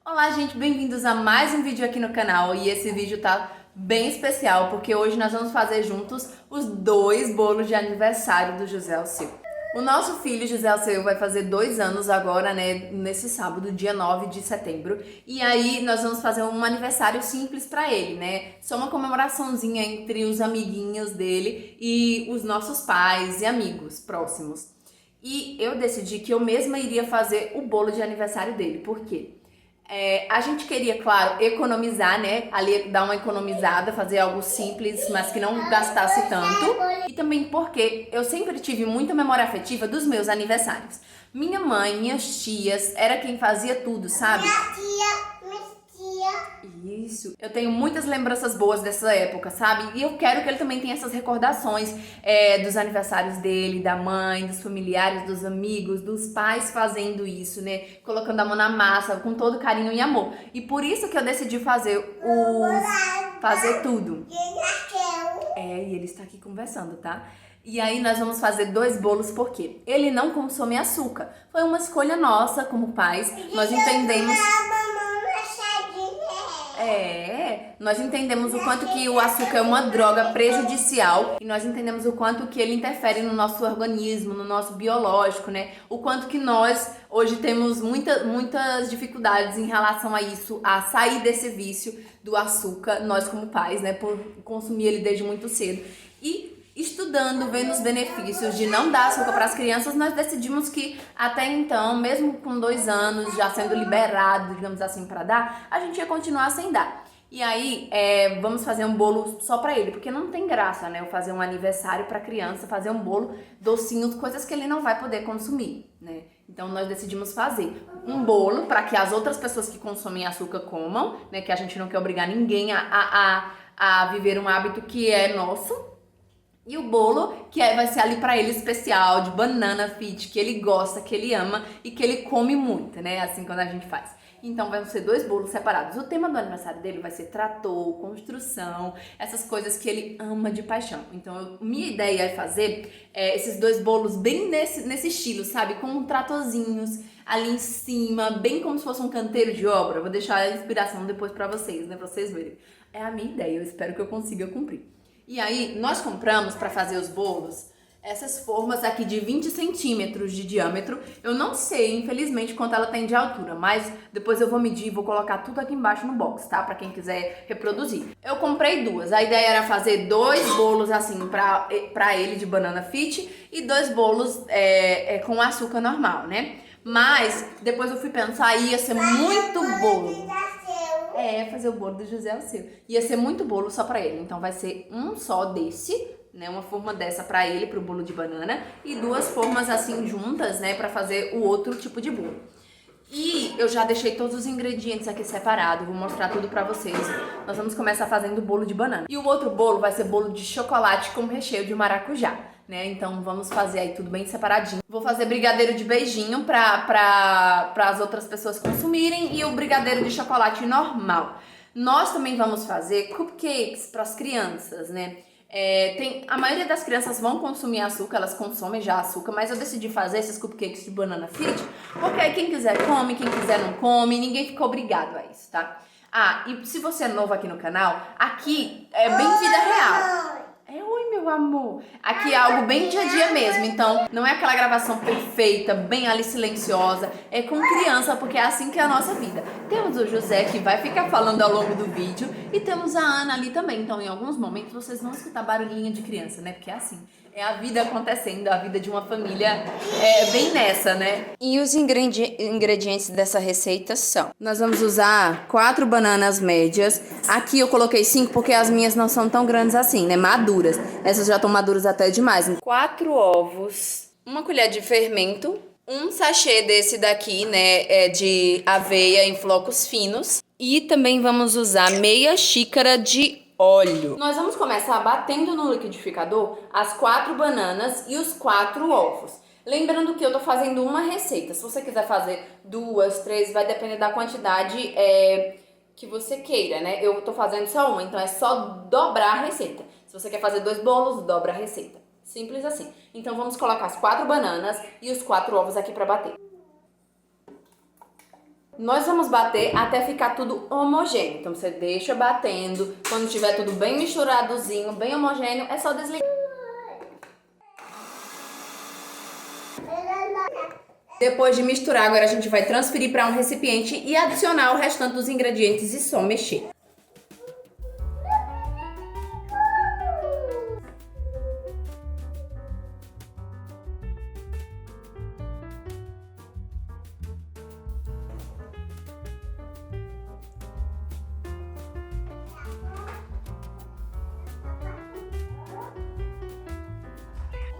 Olá, gente, bem-vindos a mais um vídeo aqui no canal. E esse vídeo tá bem especial porque hoje nós vamos fazer juntos os dois bolos de aniversário do José Alceu. O nosso filho José Alceu vai fazer 2 anos agora, né, nesse sábado, dia 9 de setembro. E aí nós vamos fazer um aniversário simples pra ele, né? Só uma comemoraçãozinha entre os amiguinhos dele e os nossos pais e amigos próximos. E eu decidi que eu mesma iria fazer o bolo de aniversário dele. Por quê? A gente queria, claro, economizar, né? Ali dar uma economizada, fazer algo simples, mas que não gastasse tanto. E também porque eu sempre tive muita memória afetiva dos meus aniversários. Minha mãe, minhas tias, era quem fazia tudo, sabe? Minha tia. Isso. Eu tenho muitas lembranças boas dessa época, sabe? E eu quero que ele também tenha essas recordações dos aniversários dele, da mãe, dos familiares, dos amigos, dos pais fazendo isso, né? Colocando a mão na massa, com todo carinho e amor. E por isso que eu decidi fazer tudo. E ele está aqui conversando, tá? E aí nós vamos fazer 2 bolos porque ele não consome açúcar. Foi uma escolha nossa como pais. Nós entendemos. Nós entendemos o quanto que o açúcar é uma droga prejudicial e nós entendemos o quanto que ele interfere no nosso organismo, no nosso biológico, né? O quanto que nós hoje temos muitas dificuldades em relação a isso, a sair desse vício do açúcar, nós como pais, né? Por consumir ele desde muito cedo. E estudando, vendo os benefícios de não dar açúcar para as crianças, nós decidimos que até então, mesmo com 2 anos já sendo liberado, digamos assim, para dar, a gente ia continuar sem dar. E aí, vamos fazer um bolo só pra ele, porque não tem graça, né? Eu fazer um aniversário pra criança, fazer um bolo, docinhos, coisas que ele não vai poder consumir, né? Então, nós decidimos fazer um bolo para que as outras pessoas que consomem açúcar comam, né? Que a gente não quer obrigar ninguém a viver um hábito que é nosso. E o bolo, que vai ser ali pra ele especial, de banana fit, que ele gosta, que ele ama e que ele come muito, né? Assim, quando a gente faz. Então, vão ser 2 bolos separados. O tema do aniversário dele vai ser trator, construção, essas coisas que ele ama de paixão. Então, minha ideia é fazer esses 2 bolos bem nesse estilo, sabe? Com tratorzinhos ali em cima, bem como se fosse um canteiro de obra. Vou deixar a inspiração depois pra vocês, né? Pra vocês verem. É a minha ideia, eu espero que eu consiga cumprir. E aí, nós compramos para fazer os bolos essas formas aqui de 20 centímetros de diâmetro. Eu não sei, infelizmente, quanto ela tem de altura, mas depois eu vou medir e vou colocar tudo aqui embaixo no box, tá? Pra quem quiser reproduzir. Eu comprei 2. A ideia era fazer 2 bolos assim pra ele de banana fit e 2 bolos com açúcar normal, né? Mas depois eu fui pensar, ia ser muito bolo. Fazer o bolo do José Alceu. Ia ser muito bolo só pra ele. Então vai ser um só desse, né? Uma forma dessa pra ele, pro bolo de banana. E 2 formas assim juntas, né? Pra fazer o outro tipo de bolo. E eu já deixei todos os ingredientes aqui separados. Vou mostrar tudo pra vocês. Nós vamos começar fazendo o bolo de banana. E o outro bolo vai ser bolo de chocolate com recheio de maracujá, né? Então vamos fazer aí tudo bem separadinho. Vou fazer brigadeiro de beijinho para as outras pessoas consumirem e o brigadeiro de chocolate normal. Nós também vamos fazer cupcakes para as crianças, né? A maioria das crianças vão consumir açúcar, elas consomem já açúcar, mas eu decidi fazer esses cupcakes de banana fit, porque aí quem quiser come, quem quiser não come, ninguém fica obrigado a isso, tá? E se você é novo aqui no canal, aqui é bem vida real. Oi, meu amor. Aqui é algo bem dia a dia mesmo, então não é aquela gravação perfeita, bem ali silenciosa, é com criança, porque é assim que é a nossa vida. Temos o José que vai ficar falando ao longo do vídeo e temos a Ana ali também, então em alguns momentos vocês vão escutar barulhinho de criança, né? Porque é assim, é a vida acontecendo, a vida de uma família bem nessa, né? E os ingredientes dessa receita são: nós vamos usar 4 bananas médias. Aqui eu coloquei 5 porque as minhas não são tão grandes assim, né? Maduras. Essas já estão maduras até demais. 4 ovos, 1 colher de fermento, Um sachê desse daqui, né? De aveia em flocos finos. e também vamos usar meia xícara de óleo. Nós vamos começar batendo no liquidificador as 4 bananas e os 4 ovos. Lembrando que eu tô fazendo uma receita. Se você quiser fazer 2, 3, vai depender da quantidade que você queira, né? Eu tô fazendo só uma, então é só dobrar a receita. Se você quer fazer 2 bolos, dobra a receita. Simples assim. Então vamos colocar as 4 bananas e os 4 ovos aqui pra bater. Nós vamos bater até ficar tudo homogêneo. Então você deixa batendo. Quando tiver tudo bem misturadozinho, bem homogêneo, é só desligar. Depois de misturar, agora a gente vai transferir para um recipiente e adicionar o restante dos ingredientes e só mexer.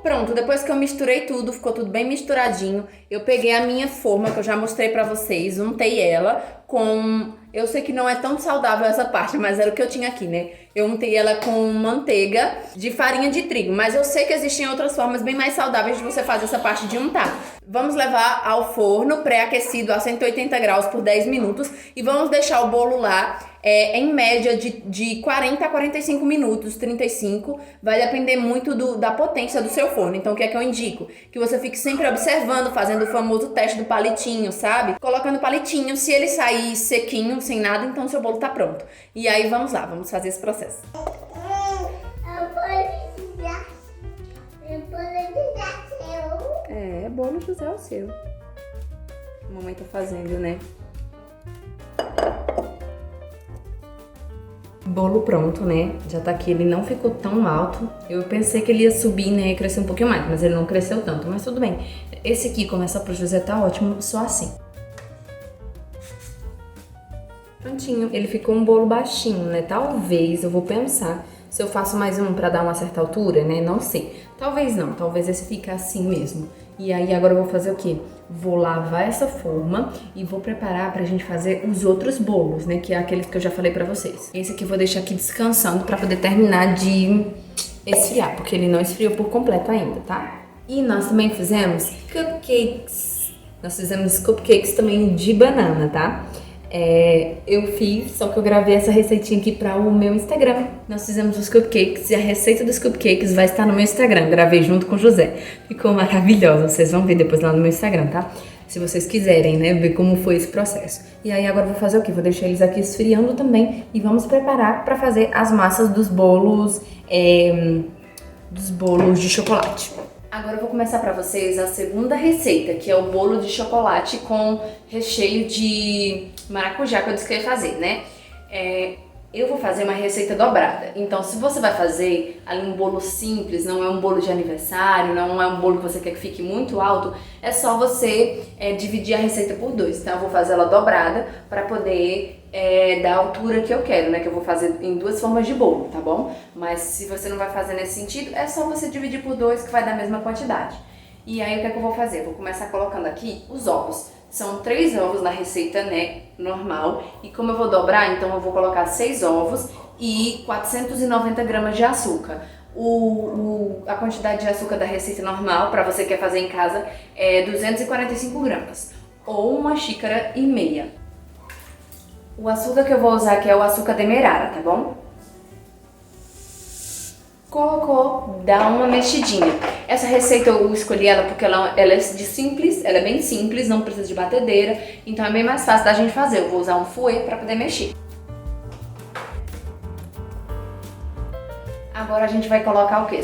Pronto, depois que eu misturei tudo, ficou tudo bem misturadinho, eu peguei a minha forma, que eu já mostrei pra vocês, untei ela com... Eu sei que não é tão saudável essa parte, mas era o que eu tinha aqui, né? Eu untei ela com manteiga de farinha de trigo, mas eu sei que existem outras formas bem mais saudáveis de você fazer essa parte de untar. Vamos levar ao forno pré-aquecido a 180 graus por 10 minutos e vamos deixar o bolo lá em média de 40 a 45 minutos, 35. Vai depender muito da potência do seu forno. Então o que é que eu indico? Que você fique sempre observando, fazendo o famoso teste do palitinho, sabe? Colocando o palitinho, se ele sair sequinho, sem nada, então seu bolo tá pronto. E aí vamos lá, vamos fazer esse processo. Bolo José é o seu. A mamãe tá fazendo, né? Bolo pronto, né? Já tá aqui, ele não ficou tão alto. Eu pensei que ele ia subir, né? E crescer um pouquinho mais, mas ele não cresceu tanto. Mas tudo bem. Esse aqui, como é só pro José, tá ótimo, só assim. Prontinho. Ele ficou um bolo baixinho, né? Talvez, eu vou pensar se eu faço mais um pra dar uma certa altura, né? Não sei. Talvez não, talvez esse fique assim mesmo. E aí agora eu vou fazer o quê? Vou lavar essa forma e vou preparar pra gente fazer os outros bolos, né? Que é aqueles que eu já falei pra vocês. Esse aqui eu vou deixar aqui descansando pra poder terminar de esfriar, porque ele não esfriou por completo ainda, tá? E nós também fizemos cupcakes. Nós fizemos cupcakes também de banana, tá? Eu fiz, só que eu gravei essa receitinha aqui para o meu Instagram. Nós fizemos os cupcakes e a receita dos cupcakes vai estar no meu Instagram. Gravei junto com o José. Ficou maravilhosa, vocês vão ver depois lá no meu Instagram, tá? Se vocês quiserem, né, ver como foi esse processo. E aí agora eu vou fazer o quê? Vou deixar eles aqui esfriando também e vamos preparar para fazer as massas dos bolos de chocolate. Agora eu vou começar pra vocês a segunda receita, que é o bolo de chocolate com recheio de maracujá, que eu disse que eu ia fazer, né? Eu vou fazer uma receita dobrada. Então, se você vai fazer ali um bolo simples, não é um bolo de aniversário, não é um bolo que você quer que fique muito alto, é só você dividir a receita por 2. Então, eu vou fazer ela dobrada pra poder da altura que eu quero, né? Que eu vou fazer em 2 formas de bolo, tá bom? Mas se você não vai fazer nesse sentido, é só você dividir por 2 que vai dar a mesma quantidade. E aí o que é que eu vou fazer? Eu vou começar colocando aqui os ovos. São 3 ovos na receita, né, normal. E como eu vou dobrar, então eu vou colocar 6 ovos e 490 gramas de açúcar. A quantidade de açúcar da receita normal, pra você que quer fazer em casa, é 245 gramas. Ou 1,5 xícaras. O açúcar que eu vou usar aqui é o açúcar demerara, tá bom? Colocou, dá uma mexidinha. Essa receita eu escolhi ela porque ela é de simples, ela é bem simples, não precisa de batedeira, então é bem mais fácil da gente fazer. Eu vou usar um fouet para poder mexer. Agora a gente vai colocar o quê?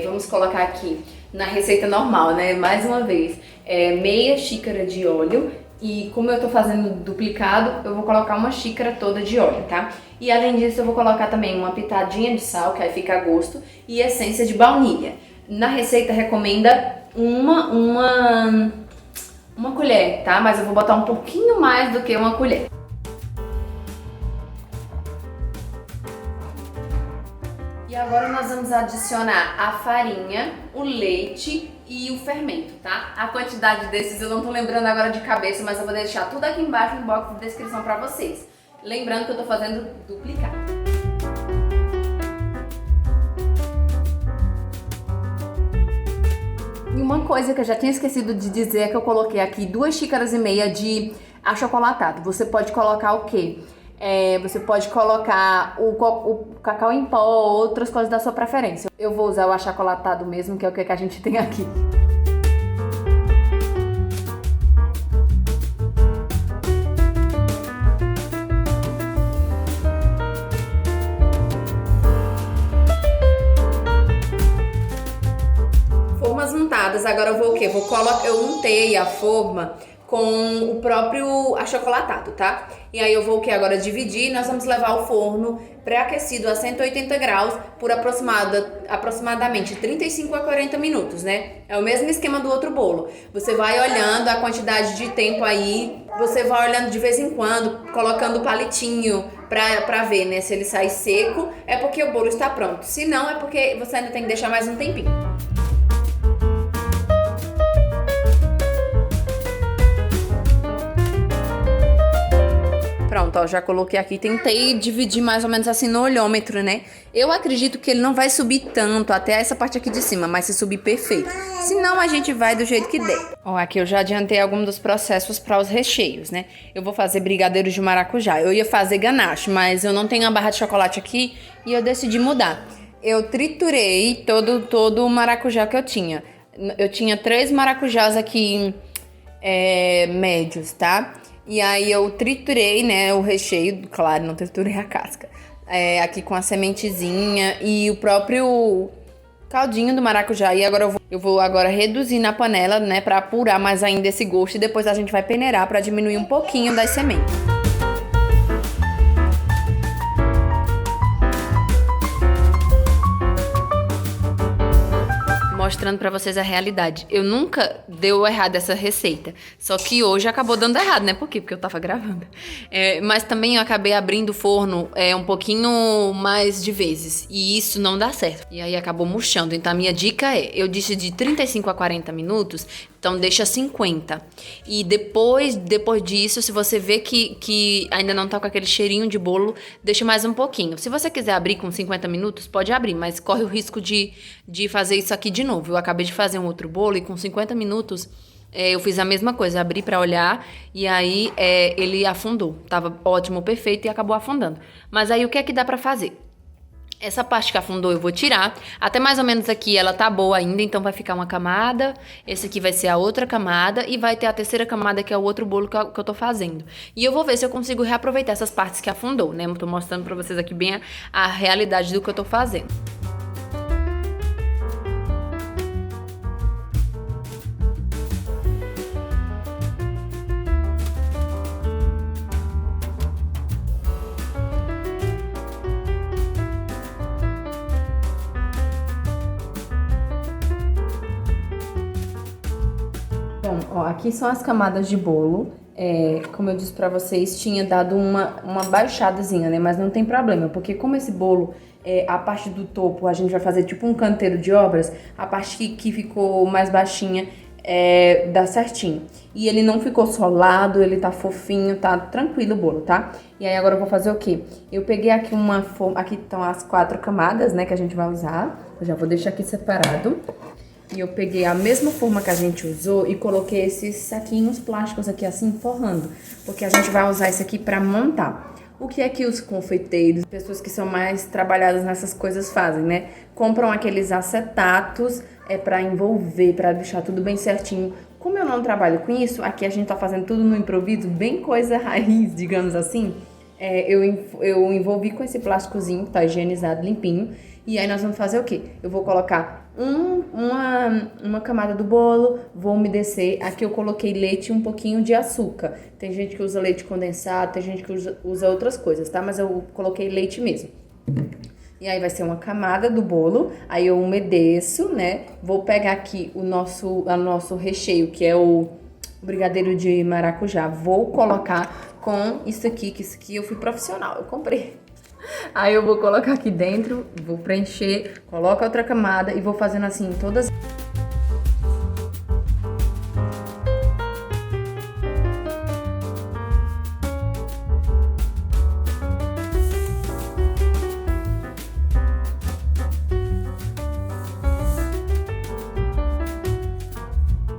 Vamos colocar aqui na receita normal, né? Mais uma vez, meia xícara de óleo. E como eu tô fazendo duplicado, eu vou colocar 1 xícara toda de óleo, tá? E além disso, eu vou colocar também uma pitadinha de sal, que aí fica a gosto, e essência de baunilha. Na receita recomenda uma colher, tá? Mas eu vou botar um pouquinho mais do que 1 colher. E agora nós vamos adicionar a farinha, o leite e o fermento, tá? A quantidade desses eu não tô lembrando agora de cabeça, mas eu vou deixar tudo aqui embaixo no box de descrição pra vocês. Lembrando que eu tô fazendo duplicado. E uma coisa que eu já tinha esquecido de dizer é que eu coloquei aqui 2,5 xícaras de achocolatado. Você pode colocar o quê? Você pode colocar o cacau em pó ou outras coisas da sua preferência. Eu vou usar o achocolatado mesmo, que é o que a gente tem aqui. agora eu vou o quê? Eu untei a forma com o próprio achocolatado, tá? E aí eu vou o que agora dividir e nós vamos levar ao forno pré-aquecido a 180 graus por aproximadamente 35 a 40 minutos, né? É o mesmo esquema do outro bolo. Você vai olhando a quantidade de tempo aí, você vai olhando de vez em quando, colocando o palitinho pra ver, né? Se ele sai seco, é porque o bolo está pronto. Se não, é porque você ainda tem que deixar mais um tempinho. Pronto, ó, já coloquei aqui, tentei dividir mais ou menos assim no olhômetro, né? Eu acredito que ele não vai subir tanto até essa parte aqui de cima, mas se subir perfeito. Senão a gente vai do jeito que der. Ó, aqui eu já adiantei alguns dos processos para os recheios, né? Eu vou fazer brigadeiros de maracujá. Eu ia fazer ganache, mas eu não tenho a barra de chocolate aqui e eu decidi mudar. Eu triturei todo o maracujá que eu tinha. Eu tinha 3 maracujás aqui médios, tá? E aí eu triturei, né, o recheio, claro, não triturei a casca. Aqui com a sementezinha e o próprio caldinho do maracujá. E agora eu vou agora reduzir na panela, né, pra apurar mais ainda esse gosto. E depois a gente vai peneirar pra diminuir um pouquinho das sementes. Mostrando pra vocês a realidade. Eu nunca deu errado essa receita. Só que hoje acabou dando errado, né? Por quê? Porque eu tava gravando. Mas também eu acabei abrindo o forno um pouquinho mais de vezes. E isso não dá certo. E aí acabou murchando. Então a minha dica eu disse de 35 a 40 minutos. Então deixa 50. E depois disso, se você vê que ainda não tá com aquele cheirinho de bolo, deixa mais um pouquinho. Se você quiser abrir com 50 minutos, pode abrir, mas corre o risco de fazer isso aqui de novo. Eu acabei de fazer um outro bolo e com 50 minutos eu fiz a mesma coisa, abri pra olhar e aí ele afundou. Tava ótimo, perfeito e acabou afundando. Mas aí o que é que dá pra fazer? Essa parte que afundou eu vou tirar. Até mais ou menos aqui ela tá boa ainda, então vai ficar uma camada. Esse aqui vai ser a outra camada e vai ter a terceira camada que é o outro bolo que eu tô fazendo. E eu vou ver se eu consigo reaproveitar essas partes que afundou, né? Eu tô mostrando pra vocês aqui bem a realidade do que eu tô fazendo. Bom, ó, aqui são as camadas de bolo. Como eu disse pra vocês, tinha dado uma baixadazinha, né? Mas não tem problema, porque como esse bolo, a parte do topo a gente vai fazer tipo um canteiro de obras, a parte que ficou mais baixinha dá certinho. E ele não ficou solado, ele tá fofinho, tá tranquilo o bolo, tá? E aí agora eu vou fazer o quê? Eu peguei aqui uma forma, aqui estão as 4 camadas, né, que a gente vai usar. Eu já vou deixar aqui separado. E eu peguei a mesma forma que a gente usou e coloquei esses saquinhos plásticos aqui assim, forrando. Porque a gente vai usar isso aqui pra montar. O que é que os confeiteiros, pessoas que são mais trabalhadas nessas coisas fazem, né? Compram aqueles acetatos pra envolver, pra deixar tudo bem certinho. Como eu não trabalho com isso, aqui a gente tá fazendo tudo no improviso, bem coisa raiz, digamos assim. Eu envolvi com esse plásticozinho, tá higienizado, limpinho. E aí nós vamos fazer o quê? Eu vou colocar uma camada do bolo, vou umedecer. Aqui eu coloquei leite e um pouquinho de açúcar. Tem gente que usa leite condensado, tem gente que usa outras coisas, tá? Mas eu coloquei leite mesmo. E aí vai ser uma camada do bolo, aí eu umedeço, né? Vou pegar aqui o nosso recheio, que é o brigadeiro de maracujá. Vou colocar com isso aqui, que isso aqui eu fui profissional, eu comprei. Aí eu vou colocar aqui dentro, vou preencher, coloco a outra camada e vou fazendo assim todas.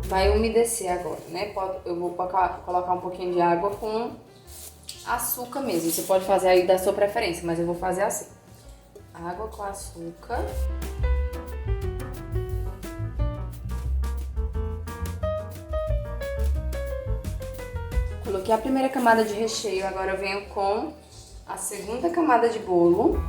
Vai umedecer agora, né? Eu vou colocar um pouquinho de água com açúcar mesmo. Você pode fazer aí da sua preferência, mas eu vou fazer assim. Água com açúcar. Coloquei a primeira camada de recheio, agora eu venho com a segunda camada de bolo.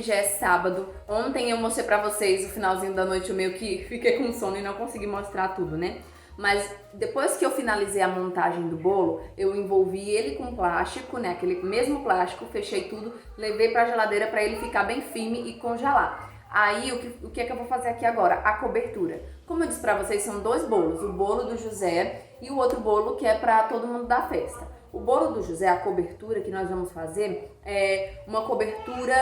que já é sábado. Ontem eu mostrei pra vocês, no finalzinho da noite eu meio que fiquei com sono e não consegui mostrar tudo, né? Mas depois que eu finalizei a montagem do bolo, eu envolvi ele com plástico, né? Aquele mesmo plástico, fechei tudo, levei pra geladeira pra ele ficar bem firme e congelar. Aí, o que é que eu vou fazer aqui agora? A cobertura. Como eu disse pra vocês, são dois bolos. O bolo do José e o outro bolo que é pra todo mundo da festa. O bolo do José, a cobertura que nós vamos fazer é uma cobertura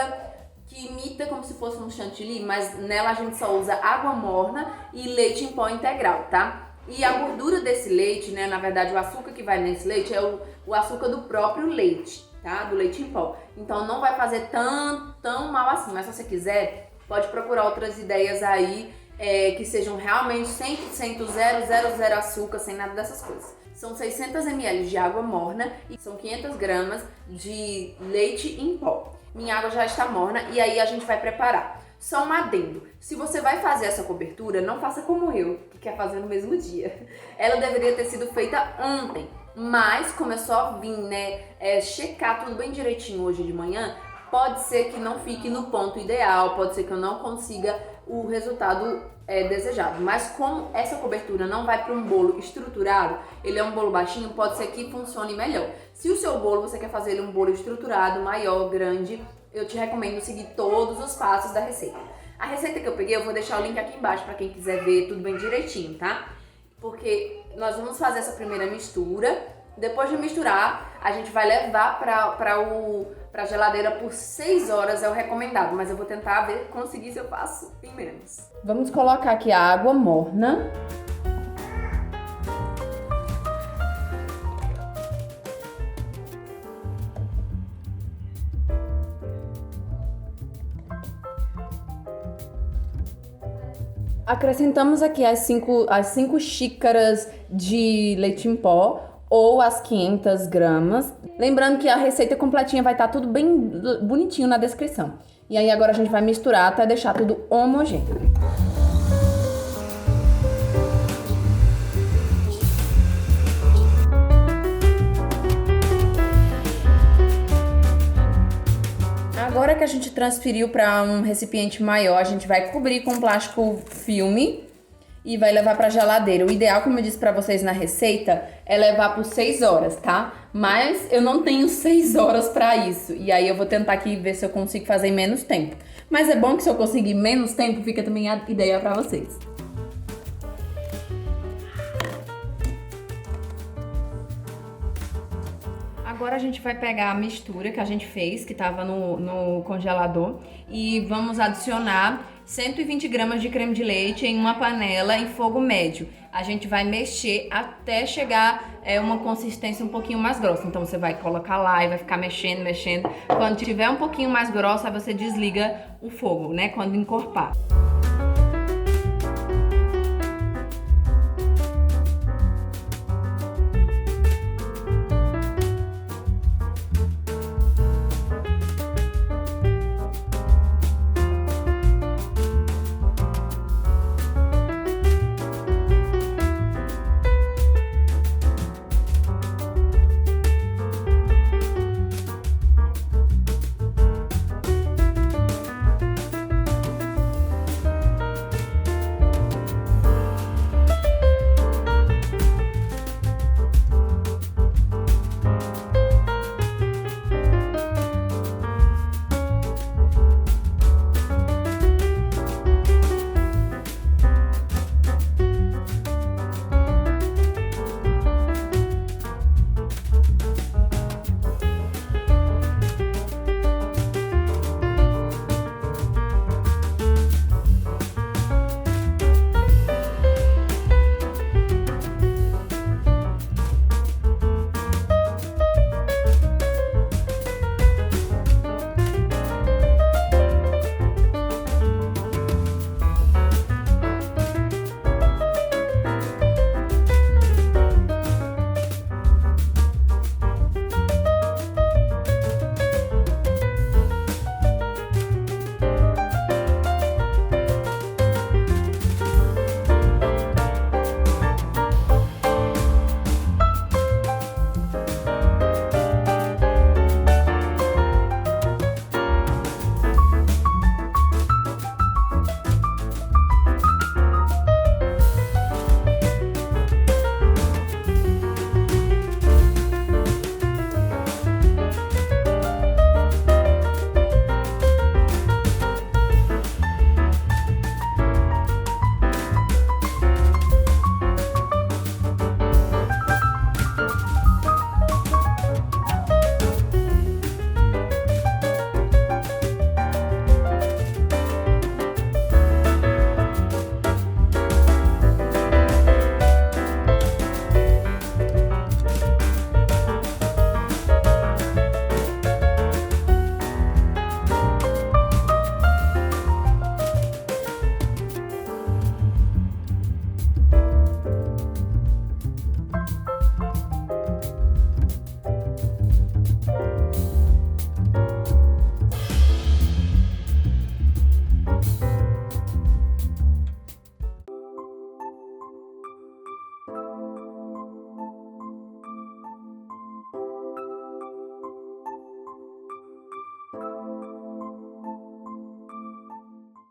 que imita como se fosse um chantilly, mas nela a gente só usa água morna e leite em pó integral, tá? E a gordura desse leite, né, na verdade o açúcar que vai nesse leite é o açúcar do próprio leite, tá? Do leite em pó. Então não vai fazer tão mal assim, mas se você quiser, pode procurar outras ideias aí que sejam realmente 100% zero açúcar, sem nada dessas coisas. São 600 ml de água morna e são 500 gramas de leite em pó. Minha água já está morna e aí a gente vai preparar. Só um adendo, se você vai fazer essa cobertura, não faça como eu, que quer fazer no mesmo dia. Ela deveria ter sido feita ontem, mas como eu só vim, né, checar tudo bem direitinho hoje de manhã, pode ser que não fique no ponto ideal, pode ser que eu não consiga o resultado desejado. Mas como essa cobertura não vai para um bolo estruturado, ele é um bolo baixinho, pode ser que funcione melhor. Se o seu bolo, você quer fazer ele um bolo estruturado, maior, grande, eu te recomendo seguir todos os passos da receita. A receita que eu peguei, eu vou deixar o link aqui embaixo para quem quiser ver tudo bem direitinho, tá? Porque nós vamos fazer essa primeira mistura. Depois de misturar, a gente vai levar pra geladeira por 6 horas, é o recomendado. Mas eu vou tentar conseguir se eu faço em menos. Vamos colocar aqui a água morna. Acrescentamos aqui as 5 xícaras de leite em pó ou as 500 gramas. Lembrando que a receita completinha vai estar tudo bem bonitinho na descrição. E aí agora a gente vai misturar até deixar tudo homogêneo. Agora que a gente transferiu para um recipiente maior, a gente vai cobrir com plástico filme e vai levar para geladeira. O ideal, como eu disse para vocês na receita, é levar por 6 horas, tá? Mas eu não tenho 6 horas para isso. E aí eu vou tentar aqui ver se eu consigo fazer em menos tempo. Mas é bom que se eu conseguir menos tempo, fica também a ideia para vocês. Agora a gente vai pegar a mistura que a gente fez, que estava no congelador, e vamos adicionar 120 gramas de creme de leite em uma panela em fogo médio. A gente vai mexer até chegar uma consistência um pouquinho mais grossa. Então você vai colocar lá e vai ficar mexendo. Quando tiver um pouquinho mais grossa, aí você desliga o fogo, né? Quando encorpar.